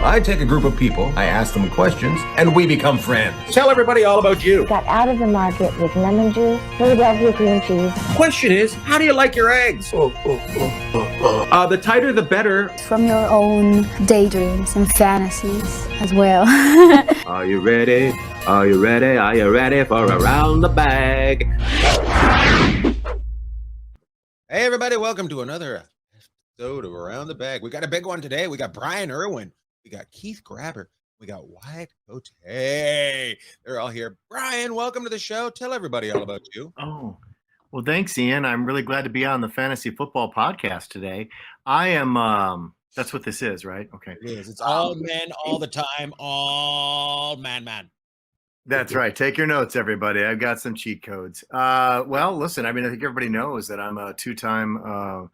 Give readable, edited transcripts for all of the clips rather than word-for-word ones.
I take a group of people, I ask them questions, and we become friends. Tell everybody all about you. Got out of the market with lemon juice, Philadelphia cream cheese. Question is, how do you like your eggs? The tighter the better. From your own daydreams and fantasies as well. Are you ready? Are you ready? Are you ready for Around the Bagg? Hey everybody, welcome to another episode of Around the Bagg. We got a big one today. We got Bryan Erwin. We got Keith Grabber. We got Wyatt Cote. Hey, they're all here. Bryan, welcome to the show. Tell everybody all about you. Oh, well, thanks, Ian. I'm really glad to be on the Fantasy Football Podcast today. I am, that's what this is, right? Okay. It is. It's all men all the time. All man. That's right. Take your notes, everybody. I've got some cheat codes. Well, listen, I think everybody knows that I'm a two-time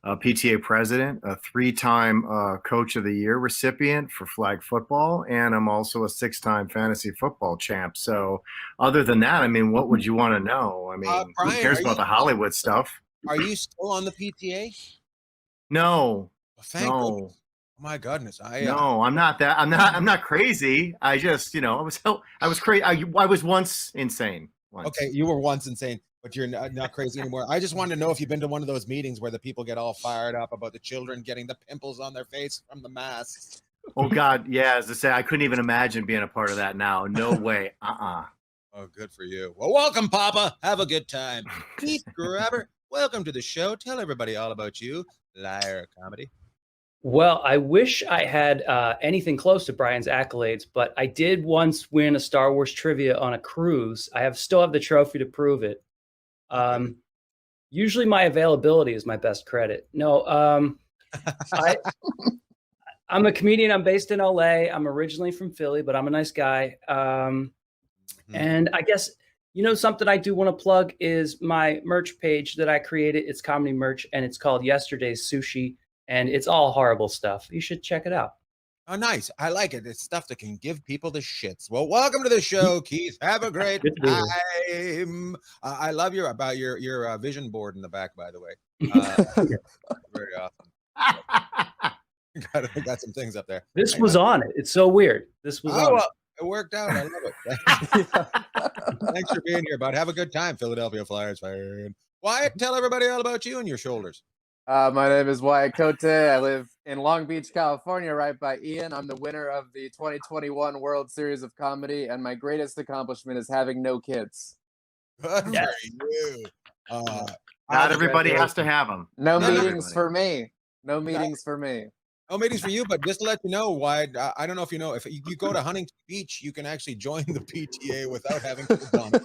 PTA president, a three-time Coach of the Year recipient for flag football, and I'm also a six-time fantasy football champ. So other than that, what would you want to know? Bryan, who cares about the Hollywood stuff? Are you still on the PTA? No. Well, thank goodness. Oh my goodness. No, I'm not that. I'm not crazy. I just, I was crazy. I was once insane. Okay, you were once insane, but you're not crazy anymore. I just wanted to know if you've been to one of those meetings where the people get all fired up about the children getting the pimples on their face from the masks. Oh God, yeah. As I say, I couldn't even imagine being a part of that now. No way. Oh, good for you. Well, welcome, Papa. Have a good time. Keith Grabber, welcome to the show. Tell everybody all about you. Liar Comedy. Well, I wish I had anything close to Bryan's accolades, but I did once win a Star Wars trivia on a cruise. I still have the trophy to prove it. Usually my availability is my best credit. No, I'm a comedian. I'm based in LA. I'm originally from Philly, but I'm a nice guy. And I guess, something I do want to plug is my merch page that I created. It's comedy merch, and it's called Yesterday's Sushi. And it's all horrible stuff. You should check it out. Oh, nice. I like it. It's stuff that can give people the shits. Well, welcome to the show, Keith. Have a great time. I love your vision board in the back, by the way. Very awesome. Got some things up there. This was on it. It's so weird. This was on well, it worked out. I love it. Thanks for being here, bud. Have a good time, Philadelphia Flyers fan. Wyatt, tell everybody all about you and your shoulders. My name is Wyatt Cote. I live in Long Beach, California, right by Ian. I'm the winner of the 2021 World Series of Comedy, and my greatest accomplishment is having no kids. Good for you. Not everybody has to have them. No meetings for me. No meetings for me. No meetings for you, but just to let you know, Wyatt, I don't know if you know, if you go to Huntington Beach, you can actually join the PTA without having to done it.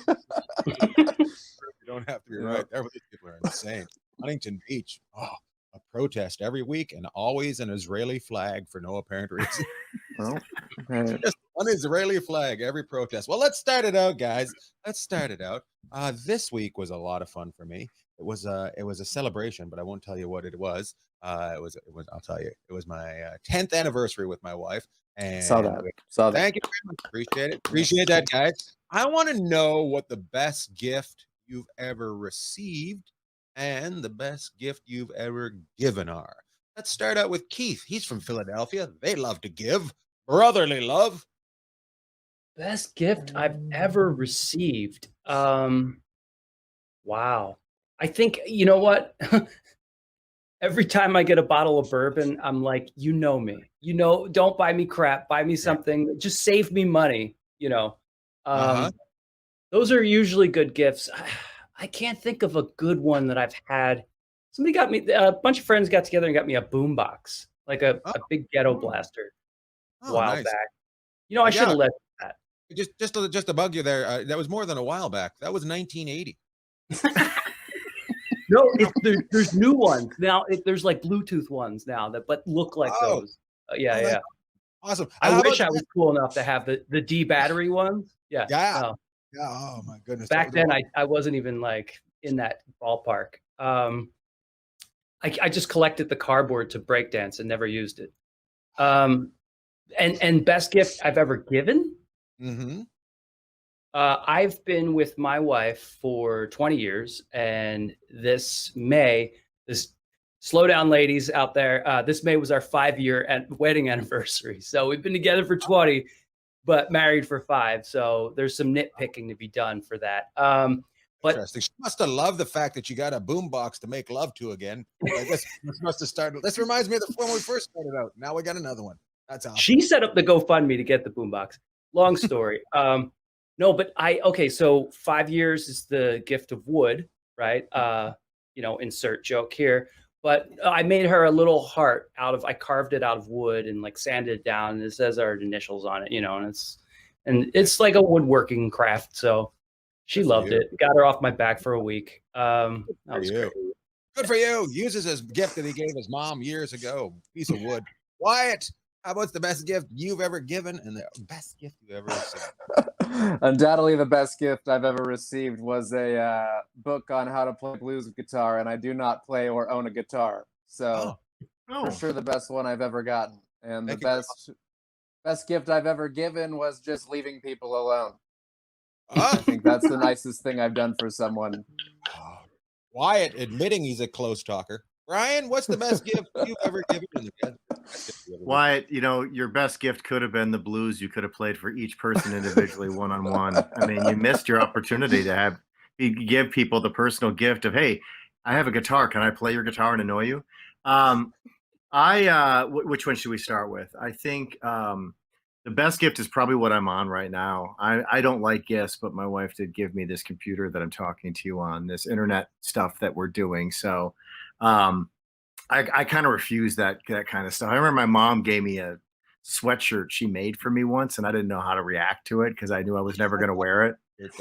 You don't have to be right there. These people are insane. Huntington Beach, a protest every week and always an Israeli flag for no apparent reason. Just one Israeli flag every protest. Well, let's start it out, guys. Let's start it out. This week was a lot of fun for me. It was a celebration, but I won't tell you what it was. It was. I'll tell you. It was my 10th anniversary with my wife. And Saw that. Thank you very much. Appreciate it. Appreciate that, guys. I want to know what the best gift you've ever received and the best gift you've ever given are. Let's start out with Keith. He's from Philadelphia. They love to give. Brotherly love. Best gift I've ever received. Wow. I think, you know what? Every time I get a bottle of bourbon, I'm like, you know me. Don't buy me crap. Buy me something. Just save me money, Those are usually good gifts. I can't think of a good one that I've had. Somebody got me, a bunch of friends got together and got me a boombox, like a big ghetto blaster a while back. I should have let that. Just to bug you there, that was more than a while back. That was 1980. No, there's new ones now. There's like Bluetooth ones now but look like those. Yeah. Awesome. I wish I was cool enough to have the D battery ones. Yeah. Yeah. Yeah. Oh my goodness. Back then, I wasn't even like in that ballpark. I just collected the cardboard to breakdance and never used it. And best gift I've ever given. Mm-hmm. I've been with my wife for 20 years, and this May, slow down, ladies out there. This May was our 5-year wedding anniversary. So we've been together for 20, but married for 5. So there's some nitpicking to be done for that. But interesting. She must have loved the fact that you got a boombox to make love to again. I guess this must have started. This reminds me of when we first started out. Now we got another one. That's awesome. She set up the GoFundMe to get the boombox. Long story. No, but okay. So 5 years is the gift of wood, right? Insert joke here. But I made her a little heart I carved it out of wood and like sanded it down, and it says our initials on it, and it's like a woodworking craft. So she loved it. Got her off my back for a week. That was great. Good for you. Uses his gift that he gave his mom years ago. Piece of wood. Wyatt, how about the best gift you've ever given and the best gift you ever received? Undoubtedly, the best gift I've ever received was a book on how to play blues guitar, and I do not play or own a guitar. So for sure the best one I've ever gotten. And the best gift I've ever given was just leaving people alone. I think that's the nicest thing I've done for someone. Wyatt admitting he's a close talker. Bryan, what's the best gift you've ever given? Wyatt, your best gift could have been the blues you could have played for each person individually, one-on-one. I mean, you missed your opportunity to give people the personal gift of, hey, I have a guitar. Can I play your guitar and annoy you? Which one should we start with? I think the best gift is probably what I'm on right now. I don't like gifts, but my wife did give me this computer that I'm talking to you on, this internet stuff that we're doing. So I kind of refuse that kind of stuff. I remember my mom gave me a sweatshirt she made for me once, and I didn't know how to react to it because I knew I was never going to wear it. It's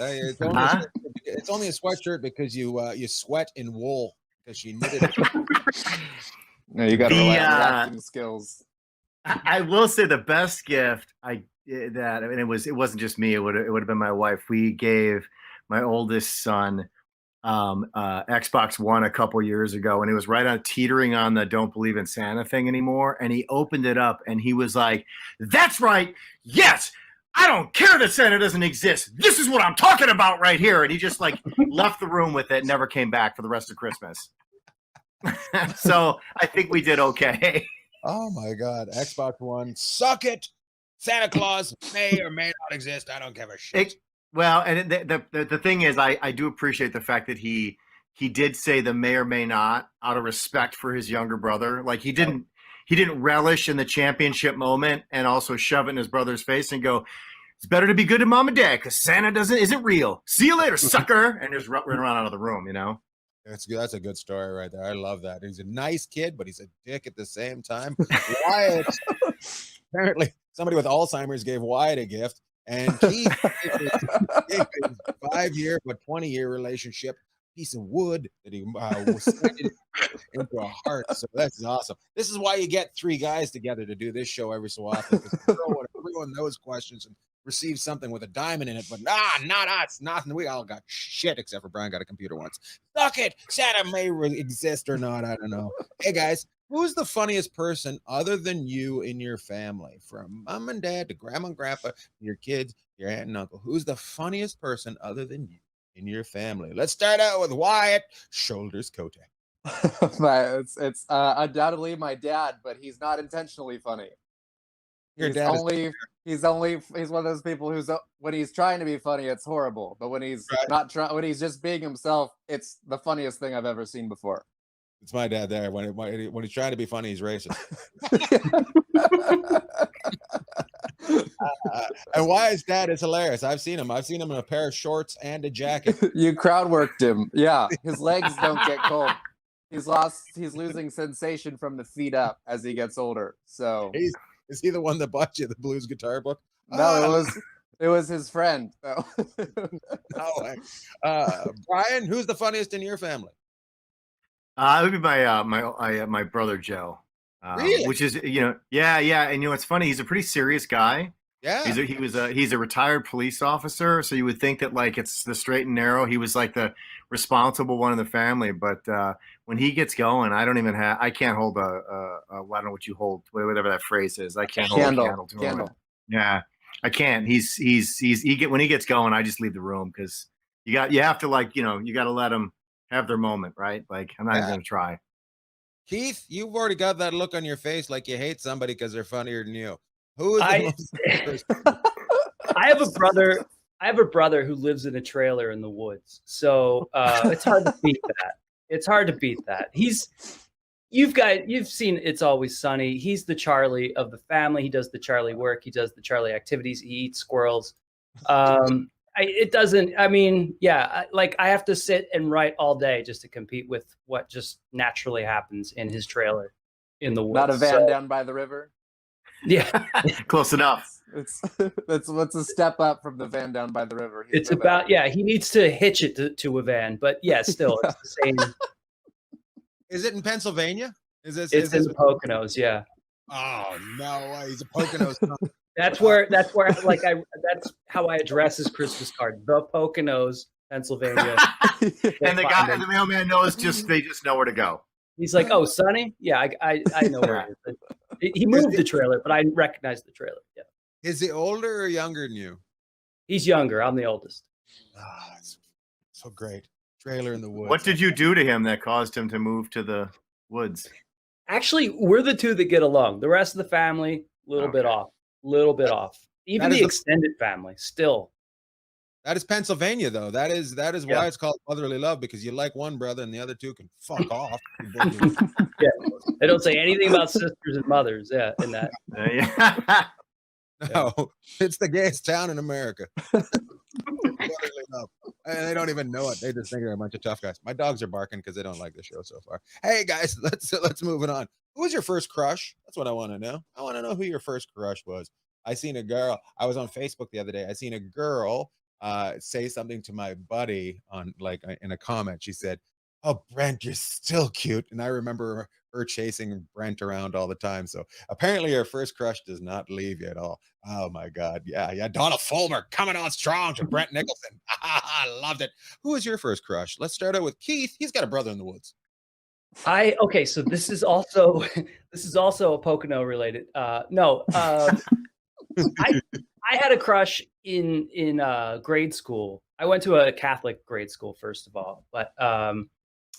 only a sweatshirt because you sweat in wool because she knitted it. No, you got to rely on reacting skills. I will say the best gift it wasn't just me. It would have been my wife. We gave my oldest son Xbox One a couple years ago, and it was right on teetering on the don't believe in Santa thing anymore. And he opened it up and he was like, "That's right. Yes. I don't care that Santa doesn't exist. This is what I'm talking about right here." And he just like left the room with it, never came back for the rest of Christmas. So I think we did okay. Oh my God. Xbox One. Suck it. Santa Claus may or may not exist. I don't give a shit. And the thing is, I do appreciate the fact that he did say the may or may not out of respect for his younger brother. Like he didn't relish in the championship moment and also shove it in his brother's face and go, "It's better to be good to mom and dad because Santa isn't real. See you later, sucker," and just run out of the room, That's a good story right there. I love that. He's a nice kid, but he's a dick at the same time. Wyatt, apparently somebody with Alzheimer's gave Wyatt a gift, and Keith gave his 5-year but 20-year relationship piece of wood that he was into a heart. So that's awesome. This is why you get 3 guys together to do this show every so often, because everyone knows questions and receive something with a diamond in it, but not us, nothing. We all got shit except for Bryan got a computer once. Suck it. Santa may exist or not. I don't know. Hey guys, who's the funniest person other than you in your family? From mom and dad to grandma and grandpa, your kids, your aunt and uncle. Who's the funniest person other than you in your family? Let's start out with Wyatt Shoulders Cote. It's undoubtedly my dad, but he's not intentionally funny. He's one of those people who's when he's trying to be funny, it's horrible. But when he's when he's just being himself, it's the funniest thing I've ever seen before. It's my dad there. When he's trying to be funny, he's racist. And Wyatt's dad is hilarious. I've seen him in a pair of shorts and a jacket. You crowd worked him. Yeah, his legs don't get cold. He's losing sensation from the feet up as he gets older. So is he the one that bought you the blues guitar book? No, it was his friend. So. Bryan, who's the funniest in your family? It would be my brother Joe. Really? Which is yeah, and it's funny. He's a pretty serious guy. Yeah, he's a retired police officer, so you would think that like it's the straight and narrow. He was like the responsible one in the family, but when he gets going, I can't hold I don't know what you hold, whatever that phrase is. I can't hold a candle to him. Yeah, I can't. When he gets going, I just leave the room because you have to you got to let him have their moment, right? Like I'm not even going to try. Keith, you've already got that look on your face like you hate somebody because they're funnier than you. Who is the most? I have a brother. I have a brother who lives in a trailer in the woods, so it's hard to beat that. It's hard to beat that. You've seen It's Always Sunny. He's the Charlie of the family. He does the Charlie work. He does the Charlie activities. He eats squirrels. It doesn't. I mean, yeah. I have to sit and write all day just to compete with what just naturally happens in his trailer in the woods. Not a van down by the river. Yeah, close enough. That's what's a step up from the van down by the river. It's about he needs to hitch it to a van, but yeah, still it's the same. Is it in Pennsylvania? It's in the Poconos, yeah. Oh no, he's a Poconos. That's how I address his Christmas card. The Poconos, Pennsylvania. And the mailman knows they just know where to go. He's like, "Oh, Sonny? Yeah, I know where it is." He moved the trailer, but I recognize the trailer. Yeah. Is he older or younger than you? He's younger. I'm the oldest. So great. Trailer in the woods. What did you do to him that caused him to move to the woods? Actually, we're the two that get along. The rest of the family, a little bit off. Even the extended family, still. That is Pennsylvania, though. That is why it's called brotherly love, because you like one brother and the other two can fuck off. Yeah, they don't say anything about sisters and mothers. Yeah, in that. No, it's the gayest town in America. Brotherly love. And they don't even know it. They just think they're a bunch of tough guys. My dogs are barking because they don't like the show so far. Hey guys, let's move it on. Who was your first crush? That's what I want to know. I want to know who your first crush was. I seen a girl. I was on Facebook the other day. I seen a girl say something to my buddy on in a comment. She said, "Oh, Brent, you're still cute." And I remember her chasing Brent around all the time. So apparently her first crush does not leave you at all. Oh my God. Yeah. Donna Fulmer coming on strong to Brent Nicholson. I loved it. Who was your first crush? Let's start out with Keith. He's got a brother in the woods. So this is also a Pocono related. No. I had a crush in grade school. I went to a Catholic grade school, first of all, but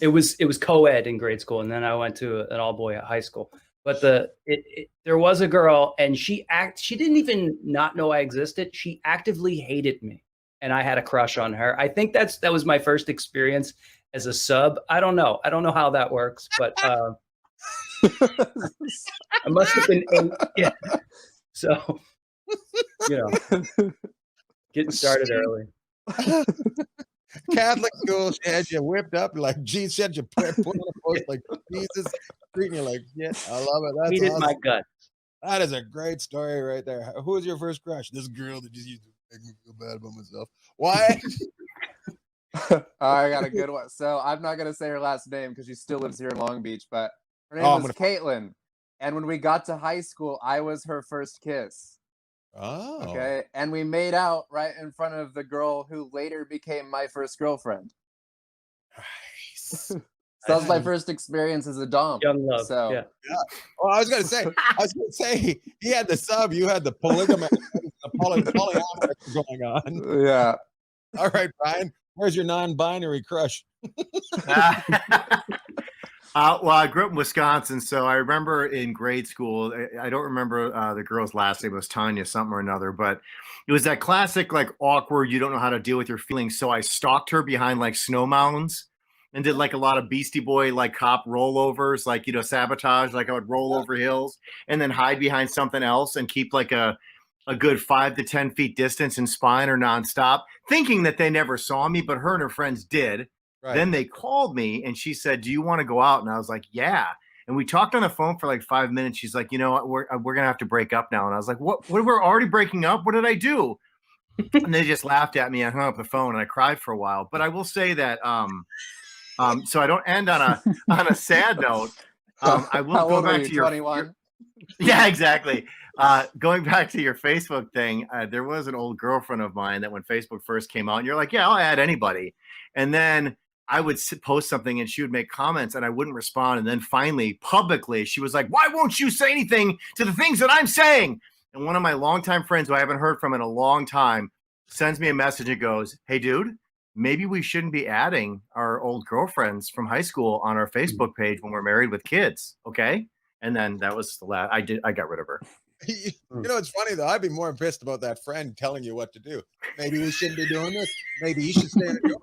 it was co-ed in grade school, and then I went to an all-boy high school. But there was a girl, and she didn't even not know I existed. She actively hated me, and I had a crush on her. I think that was my first experience as a sub. I don't know how that works, but I must have been 8. Yeah. So, getting started early. Catholic school, she had you whipped up like Jesus. She had you put on a post like Jesus, treating you like shit. I love it. That's Hated awesome. my gut. That is a great story right there. Who was your first crush? This girl that just used to make me feel bad about myself. Why? I got a good one. So I'm not gonna say her last name because she still lives here in Long Beach, but her name was Caitlin. And when we got to high school, I was her first kiss. Oh. Okay. And we made out right in front of the girl who later became my first girlfriend. Nice. So that was my first experience as a dom. Young love. So yeah. Well, I was gonna say he had the sub, you had the polygamy, the polyamorous going on. Yeah. All right, Brian. Where's your non-binary crush? Well, I grew up in Wisconsin, so I remember in grade school, I don't remember the girl's last name. It was Tanya something or another, but it was that classic, awkward, you don't know how to deal with your feelings. So I stalked her behind snow mounds and did a lot of Beastie Boy, cop rollovers, sabotage. I would roll over hills and then hide behind something else and keep a good 5 to 10 feet distance in spine or nonstop, thinking that they never saw me, but her and her friends did. Right. Then they called me and she said, "Do you want to go out?" And I was like, "Yeah." And we talked on the phone for 5 minutes. She's like, "You know what? We're going to have to break up now." And I was like, what? We're already breaking up? What did I do? And they just laughed at me. I hung up the phone and I cried for a while. But I will say that, so I don't end on a sad note. I will go back to your 21. Yeah, exactly. Going back to your Facebook thing, there was an old girlfriend of mine that when Facebook first came out, and you're like, "Yeah, I'll add anybody." And then I would post something and she would make comments and I wouldn't respond. And then finally, publicly, she was like, "Why won't you say anything to the things that I'm saying?" And one of my longtime friends who I haven't heard from in a long time sends me a message and goes, "Hey, dude, maybe we shouldn't be adding our old girlfriends from high school on our Facebook page when we're married with kids. Okay. And then that was the last. I got rid of her. You know, it's funny though. I'd be more pissed about that friend telling you what to do. Maybe we shouldn't be doing this. Maybe you should stay in your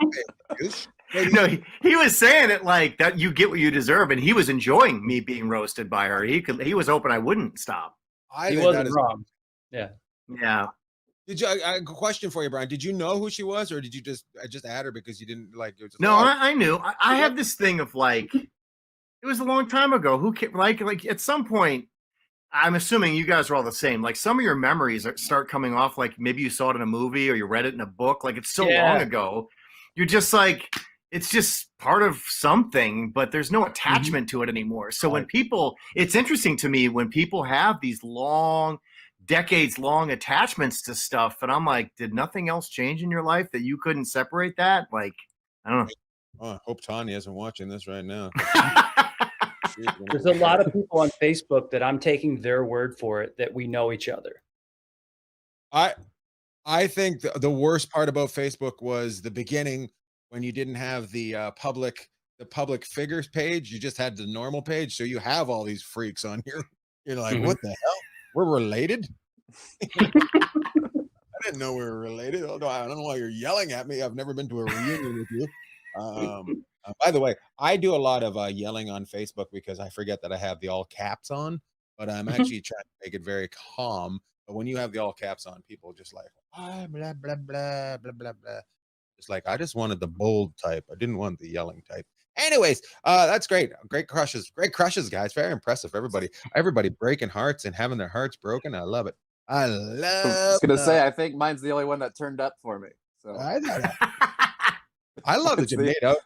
page. No, he was saying it like that. You get what you deserve, and he was enjoying me being roasted by her. He was hoping I wouldn't stop. He wasn't wrong. Yeah. Yeah. Did you? I have a question for you, Bryan. Did you know who she was, or did you just add her because you didn't like? It was No, I knew. I have this thing of like, it was a long time ago. Who like at some point, I'm assuming you guys are all the same. Like some of your memories start coming off. Like maybe you saw it in a movie or you read it in a book. Like it's so long ago. You're just like, it's just part of something, but there's no attachment to it anymore. So when people, it's interesting to me when people have these decades long attachments to stuff. And I'm like, did nothing else change in your life that you couldn't separate that? Like, I don't know. Oh, I hope Tanya isn't watching this right now. There's a lot of people on Facebook that I'm taking their word for it that we know each other. I think the worst part about Facebook was the beginning when you didn't have the public figures page. You just had the normal page. So you have all these freaks on here. You're like, what the hell? We're related? I didn't know we were related. Although I don't know why you're yelling at me. I've never been to a reunion with you. By the way, I do a lot of yelling on Facebook because I forget that I have the all caps on, but I'm actually trying to make it very calm. But when you have the all caps on, people just like, blah, blah, blah, blah, blah, blah, blah. It's like, I just wanted the bold type. I didn't want the yelling type. Anyways, that's great. Great crushes, guys. Very impressive. Everybody breaking hearts and having their hearts broken. I love it. I was gonna say, I think mine's the only one that turned up for me. So I love that you made out.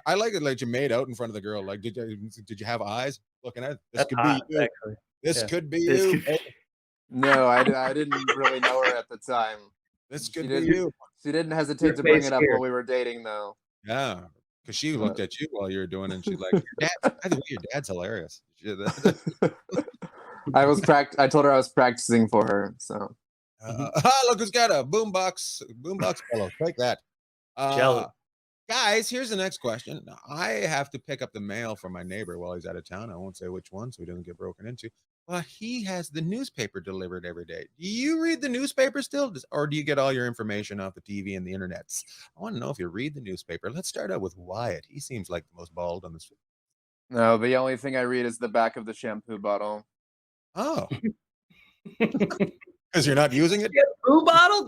I like it like you made out in front of the girl. Like, did you have eyes looking at it? This could be you. Actually. This could be you. No, I didn't really know her at the time. This could be you. She didn't hesitate to bring it up while we were dating, though. Yeah, because she looked at you while you were doing it, and she's like, by the way, your dad's hilarious. I told her I was practicing for her. So, look who's got a boombox pillow. Take that. Guys, here's the next question. I have to pick up the mail from my neighbor while he's out of town. I won't say which one so he doesn't get broken into. Well, he has the newspaper delivered every day. Do you read the newspaper still? Or do you get all your information off the TV and the internets? I want to know if you read the newspaper. Let's start out with Wyatt. He seems like the most bald on this. No, the only thing I read is the back of the shampoo bottle. Oh. Because you're not using it? Shampoo bottle?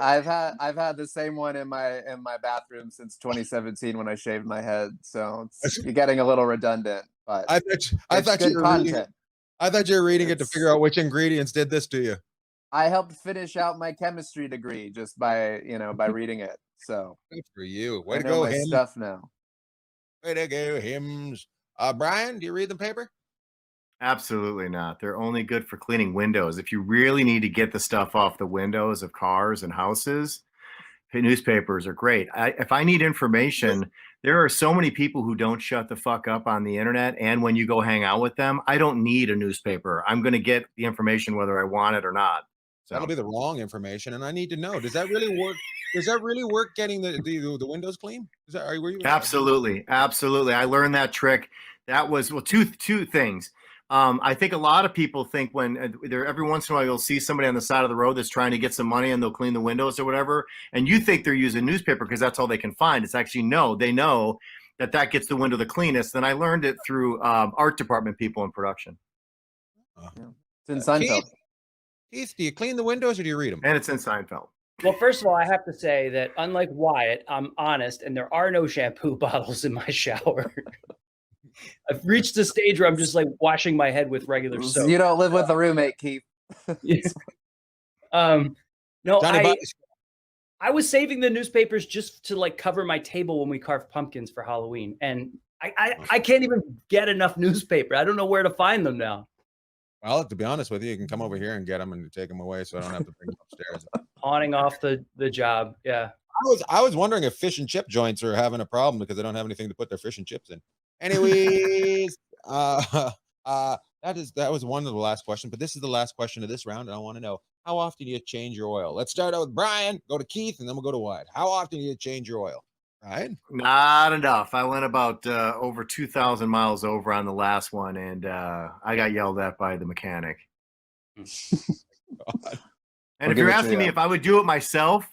I've had the same one in my bathroom since 2017 when I shaved my head. So you're getting a little redundant, but I thought you were reading it to figure out which ingredients did this to you. I helped finish out my chemistry degree just by reading it. So good for you. Way to go, my stuff now. Way to go, hymns. Bryan, do you read the paper? Absolutely not. They're only good for cleaning windows. If you really need to get the stuff off the windows of cars and houses, newspapers are great. If I need information, there are so many people who don't shut the fuck up on the internet. And when you go hang out with them, I don't need a newspaper. I'm going to get the information whether I want it or not. So that'll be the wrong information, and I need to know. Does that really work? Does that really work? Getting the windows clean? Were you absolutely? I learned that trick. That was two things. I think a lot of people think when every once in a while you'll see somebody on the side of the road that's trying to get some money and they'll clean the windows or whatever, and you think they're using newspaper because that's all they can find. It's actually no. They know that gets the window the cleanest. Then I learned it through art department people in production. It's in Seinfeld. Keith, do you clean the windows or do you read them? And it's in Seinfeld. Well, first of all, I have to say that unlike Wyatt, I'm honest, and there are no shampoo bottles in my shower. I've reached a stage where I'm just like washing my head with regular soap. You don't live with a roommate, Keith. No, I was saving the newspapers just to like cover my table when we carved pumpkins for Halloween, and I can't even get enough newspaper. I don't know where to find them now. Well, to be honest with you, you can come over here and get them and take them away, so I don't have to bring them upstairs. Pawning off the job, yeah. I was wondering if fish and chip joints are having a problem because they don't have anything to put their fish and chips in. Anyways, that was one of the last questions, but this is the last question of this round, and I want to know, how often do you change your oil? Let's start out with Bryan, go to Keith, and then we'll go to Wyatt. How often do you change your oil? Right? Not enough. I went about over 2,000 miles over on the last one, and I got yelled at by the mechanic. And if you're asking me if I would do it myself,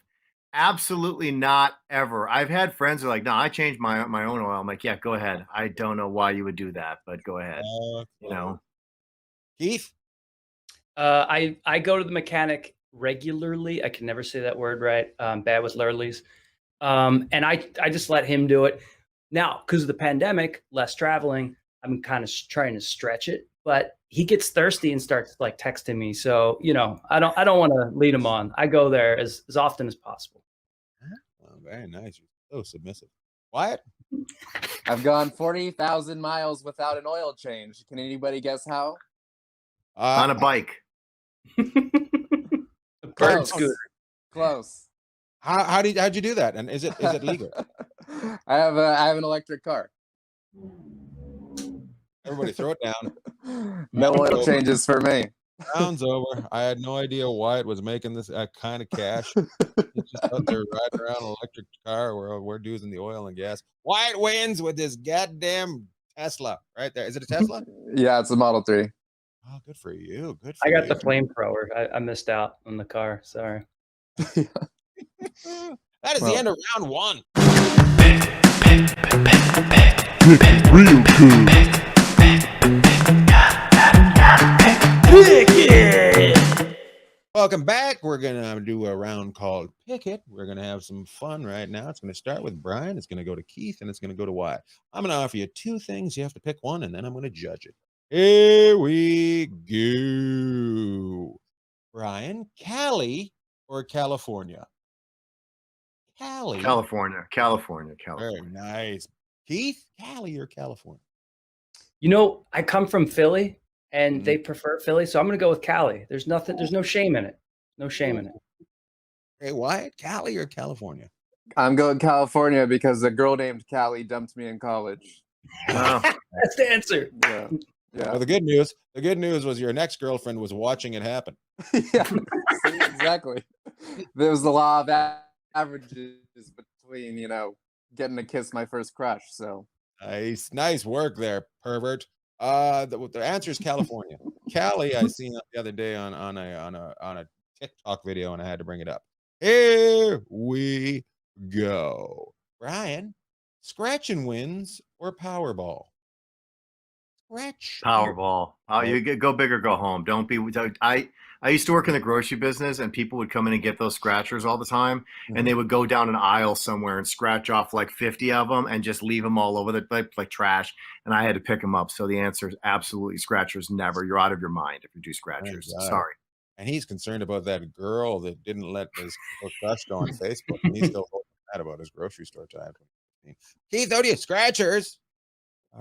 absolutely not ever. I've had friends who are like, no, I changed my own oil. I'm like, yeah, go ahead. I don't know why you would do that, but go ahead. You know, Keith? I go to the mechanic regularly. I can never say that word right. Bad with lurleys. And I just let him do it. Now, because of the pandemic, less traveling, I'm kind of trying to stretch it, but he gets thirsty and starts like texting me. So, you know, I don't want to lead him on. I go there as often as possible. Oh, very nice. You're so submissive. Wyatt? I've gone 40,000 miles without an oil change. Can anybody guess how? On a bike. A bird scooter. Close. How'd you do that? And is it legal? I have an electric car. Everybody throw it down. No oil changes for me. Round's over. I had no idea Wyatt was making this kind of cash. He's just out there riding around an electric car where we're using the oil and gas. Wyatt wins with this goddamn Tesla right there. Is it a Tesla? Yeah, it's a Model 3. Oh, good for you. Good for I got you. the flamethrower. I missed out on the car. Sorry. That is the end of round one. Real cool. Welcome back. We're gonna do a round called Pick It. We're gonna have some fun right now. It's gonna start with Bryan. It's gonna go to Keith, and it's gonna go to Wyatt. I'm gonna offer you two things. You have to pick one, and then I'm gonna judge it. Here we go. Bryan, Cali or California? California. Very nice. Keith, Cali or California? You know, I come from Philly and they prefer Philly, so I'm going to go with Cali. There's no shame in it. No shame in it. Hey, Wyatt, Cali or California? I'm going California because a girl named Callie dumped me in college. Oh. That's the answer. Yeah. Well, the good news was your next girlfriend was watching it happen. Yeah, exactly. There was the law of averages between, you know, getting to kiss my first crush. So nice work there, pervert. The answer is California. Cali, I seen the other day on a TikTok video, and I had to bring it up. Here we go. Bryan, scratch and wins or Powerball? Scratch. Powerball. You go big or go home. Don't be. I used to work in the grocery business, and people would come in and get those scratchers all the time, and they would go down an aisle somewhere and scratch off like 50 of them and just leave them all over the place like trash. And I had to pick them up. So the answer is absolutely scratchers. Never. You're out of your mind if you do scratchers. Sorry. And he's concerned about that girl that didn't let his crush go on Facebook, and he's still mad about his grocery store time. Keith, how do you scratchers?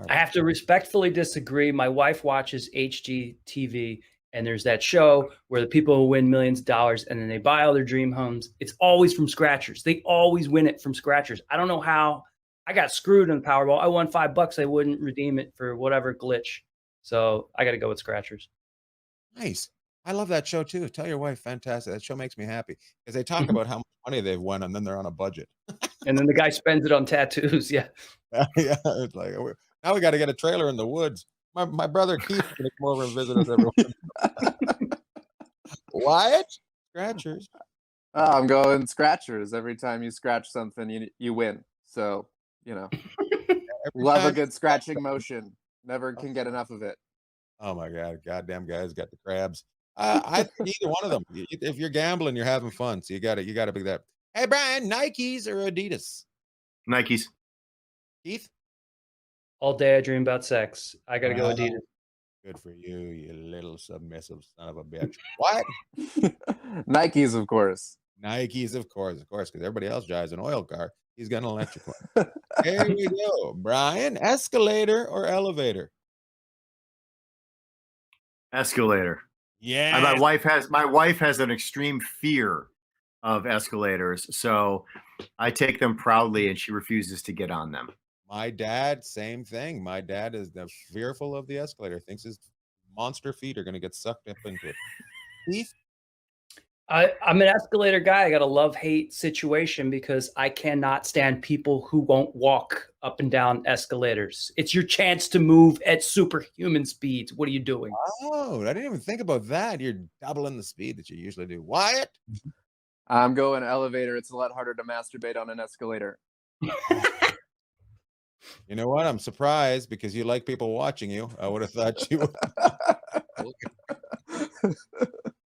I have to respectfully disagree. My wife watches HGTV, and there's that show where the people who win millions of dollars and then they buy all their dream homes. It's always from scratchers. They always win it from scratchers. I don't know how. I got screwed on the Powerball. I won $5. I wouldn't redeem it for whatever glitch. So I got to go with scratchers. Nice. I love that show too. Tell your wife, fantastic. That show makes me happy because they talk about how much money they've won, and then they're on a budget. And then the guy spends it on tattoos. Yeah. Yeah. It's like, now we got to get a trailer in the woods. My brother Keith is going to come over and visit us every once. Wyatt? Scratchers. I'm going scratchers. Every time you scratch something, you win. So, you know, love a good scratching motion. Never can get enough of it. Oh my God. Goddamn guys got the crabs. I think either one of them. If you're gambling, you're having fun. So you got to be that. Hey, Bryan, Nikes or Adidas? Nikes. Keith? All day I dream about sex. I got to go Adidas. Good for you, you little submissive son of a bitch. What? Nikes, of course. Nikes, of course, because everybody else drives an oil car. He's got an electric one. Here we go. Bryan, escalator or elevator? Escalator. Yeah. My wife has an extreme fear of escalators, so I take them proudly, and she refuses to get on them. My dad, same thing. My dad is fearful of the escalator. Thinks his monster feet are going to get sucked up into it. Keith? I'm an escalator guy. I got a love-hate situation because I cannot stand people who won't walk up and down escalators. It's your chance to move at superhuman speeds. What are you doing? Oh, I didn't even think about that. You're doubling the speed that you usually do. Wyatt? I'm going elevator. It's a lot harder to masturbate on an escalator. You know what? I'm surprised because you like people watching you. I would have thought you would.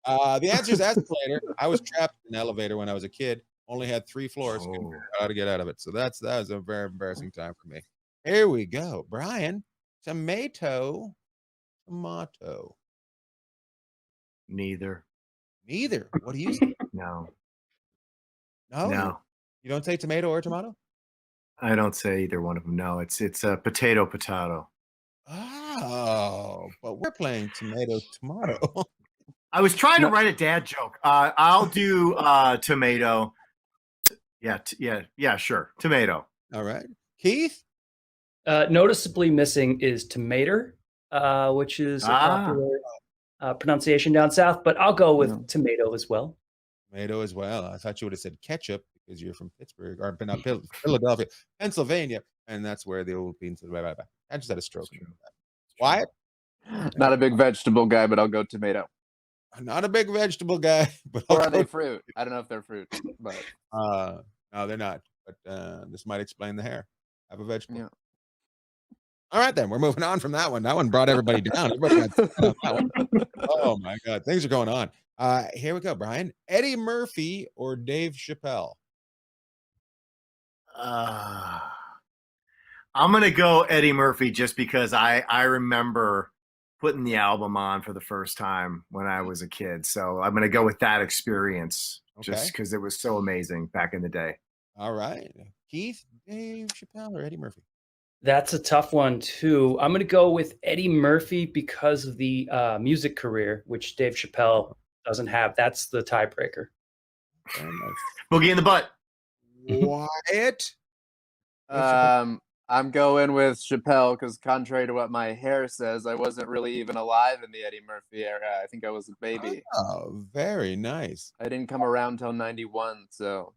The answer is escalator. I was trapped in an elevator when I was a kid. Only had 3 floors. Couldn't figure out how to get out of it. So that was a very embarrassing time for me. Here we go. Bryan, tomato. Neither. What do you say? No. No. You don't say tomato or tomato? I don't say either one of them. No, it's a potato. Oh, but we're playing tomato. I was trying to write a dad joke. I'll do tomato. Yeah, sure. Tomato. All right. Keith? Noticeably missing is tomato, which is a popular pronunciation down south, but I'll go with tomato as well. Tomato as well. I thought you would have said ketchup because you're from Pittsburgh or not Philadelphia, Pennsylvania, and that's where the old beans. I just had a stroke. Wyatt? Not a big vegetable guy, but I'll go tomato. Not a big vegetable guy, but or are they fruit? I don't know if they're fruit, but no, they're not. But this might explain the hair. Have a vegetable. Yeah. All right, then we're moving on from that one. That one brought everybody down. Everybody got on that one. Oh my God, things are going on. Here we go, Bryan. Eddie Murphy or Dave Chappelle? I'm gonna go Eddie Murphy just because I remember putting the album on for the first time when I was a kid. So I'm gonna go with that experience just because it was so amazing back in the day. All right. Keith, Dave Chappelle or Eddie Murphy? That's a tough one too. I'm going to go with Eddie Murphy because of the music career, which Dave Chappelle doesn't have. That's the tiebreaker. Boogie in the butt. Wyatt? I'm going with Chappelle because contrary to what my hair says, I wasn't really even alive in the Eddie Murphy era. I think I was a baby. Oh, very nice. I didn't come around till 91, so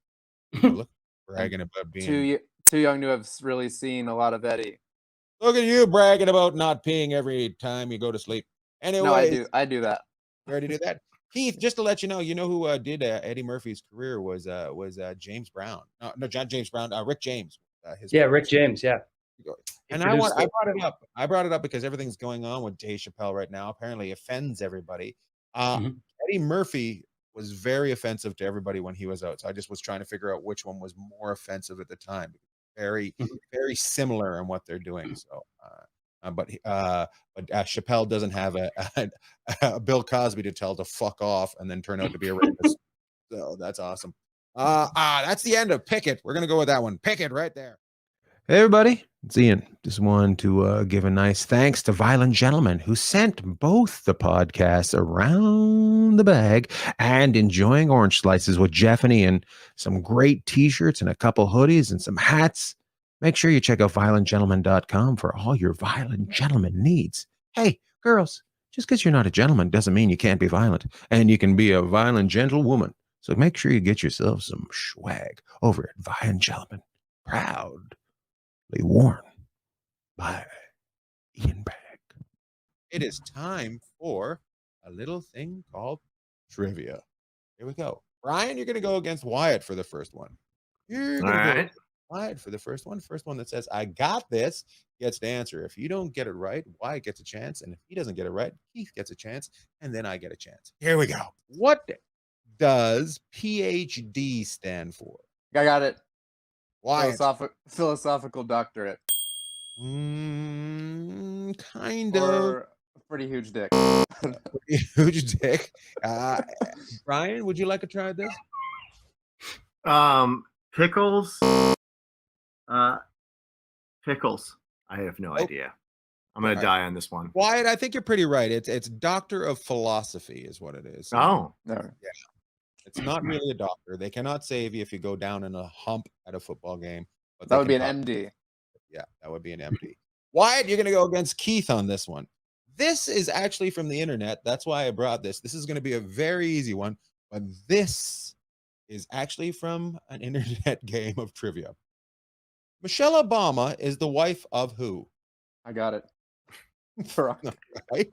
look, bragging about being too young to have really seen a lot of Eddie. Look at you bragging about not peeing every time you go to sleep. Anyway, no, I do that. You already do that. Keith, just to let you know who did Eddie Murphy's career was James Brown. No, not James Brown. Rick James. Rick James. Yeah. And I brought it up. I brought it up because everything's going on with Dave Chappelle right now. Apparently, offends everybody. Eddie Murphy was very offensive to everybody when he was out. So I just was trying to figure out which one was more offensive at the time. Very, very similar in what they're doing. So, but Chappelle doesn't have a Bill Cosby to tell to fuck off and then turn out to be a rapist. So that's awesome. That's the end of Pick It. We're gonna go with that one. Pick It right there. Hey everybody, it's Ian. Just wanted to give a nice thanks to Violent Gentleman who sent both the podcasts Around the Bag and Enjoying Orange Slices with Jeff and Ian some great t-shirts and a couple hoodies and some hats. Make sure you check out violentgentleman.com for all your Violent Gentleman needs. Hey, girls, just because you're not a gentleman doesn't mean you can't be violent, and you can be a violent gentlewoman. So make sure you get yourself some swag over at Violent Gentleman. Proud. Worn by Ian Bagg. It is time for a little thing called trivia. Here we go. Bryan, you're going to go against Wyatt for the first one. You're going to go Wyatt for the first one. First one that says, I got this, gets to answer. If you don't get it right, Wyatt gets a chance. And if he doesn't get it right, Keith gets a chance. And then I get a chance. Here we go. What does PhD stand for? I got it. Why? Philosophical doctorate. Kind or a pretty huge dick. Pretty huge dick. Bryan, would you like to try this? Pickles. Pickles. I have no idea. I'm gonna die on this one. Wyatt, I think you're pretty right. It's Doctor of Philosophy is what it is. Oh, yeah. It's not really a doctor. They cannot save you if you go down in a hump at a football game. But that would be an MD. Yeah, that would be an MD. Wyatt, you're going to go against Keith on this one. This is actually from the internet. That's why I brought this. This is going to be a very easy one. but this is actually from an internet game of trivia. Michelle Obama is the wife of who? I got it. Barack. Right?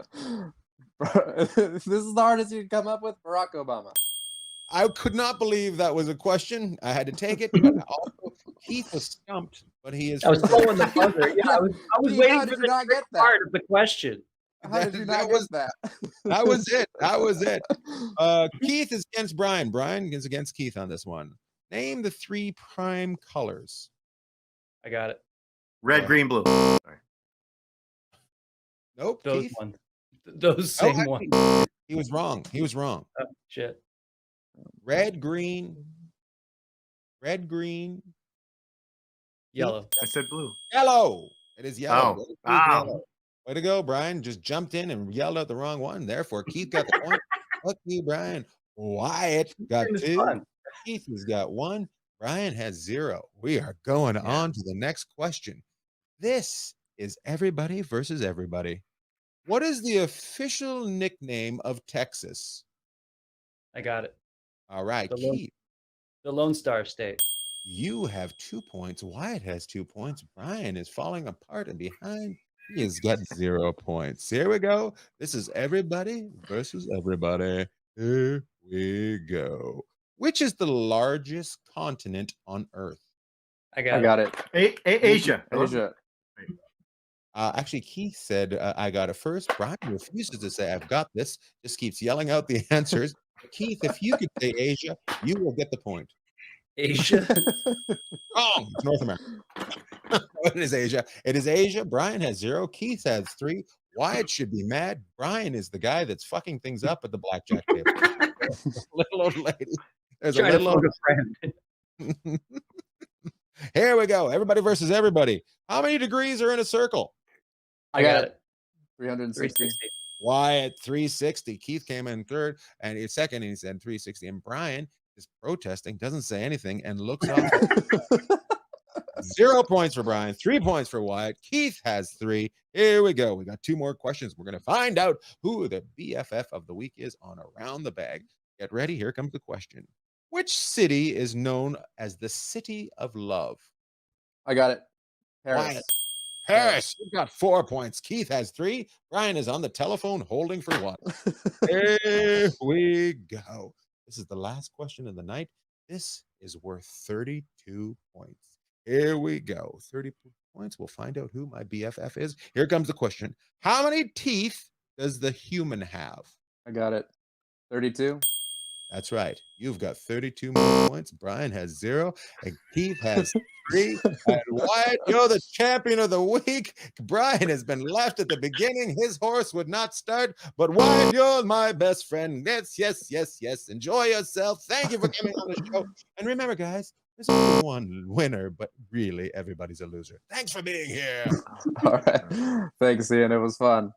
This is the hardest you can come up with. Barack Obama. I could not believe that was a question. I had to take it. But also, Keith was stumped, but he is. I was throwing the buzzer. Yeah, I was Gee, waiting how for did the you not get that? part of the question. How did you not get that? That was it. That was it. Keith is against Bryan. Bryan is against Keith on this one. Name the 3 prime colors. I got it. Red, green, blue. Sorry. Nope. Those Keith? ones. Those same ones. He was wrong. He was wrong. Oh, shit. Red, green, Yellow. I said blue. yellow. It is yellow. Oh. Blue, yellow. Way to go, Bryan. Just jumped in and yelled out the wrong one. Therefore, Keith got the point. Fuck you, Bryan. Wyatt got 2. Keith has got 1. Bryan has 0. We are going on to the next question. This is everybody versus everybody. What is the official nickname of Texas? I got it. All right, Keith. The Lone Star State. You have 2 points. Wyatt has 2 points. Bryan is falling apart and behind. He has got 0 points. Here we go. This is everybody versus everybody. Here we go. Which is the largest continent on Earth? I I got got it. Asia. Asia. Actually, Keith said, I got it first. Bryan refuses to say, I've got this. Just keeps yelling out the answers. Keith, if you could say Asia, you will get the point. Asia. Wrong. It's North America. It is Asia. It is Asia. Bryan has 0. Keith has 3. Wyatt should be mad. Bryan is the guy that's fucking things up at the blackjack table. Little old lady. There's a little old friend. Here we go. Everybody versus everybody. How many degrees are in a circle? I got it. 360. Wyatt 360. Keith came in third and he's second, and he said 360. And Bryan is protesting, doesn't say anything, and looks off. 0 points for Bryan, 3 points for Wyatt. Keith has 3. Here we go. We got 2 more questions. We're going to find out who the BFF of the week is on Around the Bagg. Get ready. Here comes the question. Which city is known as the City of Love? I got it. Paris. Wyatt. Paris. You've got 4 points. Keith has 3. Bryan is on the telephone holding for 1. Here we go. This is the last question of the night. This is worth 32 points. Here we go. 30 points. We'll find out who my BFF is. Here comes the question. How many teeth does the human have? I got it. 32. That's right. You've got 32 more points. Bryan has 0, and Keith has 3. And Wyatt, you're the champion of the week. Bryan has been left at the beginning. His horse would not start, but Wyatt, you're my best friend. Yes, yes, yes, yes. Enjoy yourself. Thank you for coming on the show. And remember, guys, there's only one winner, but really everybody's a loser. Thanks for being here. All right. Thanks, Ian. It was fun.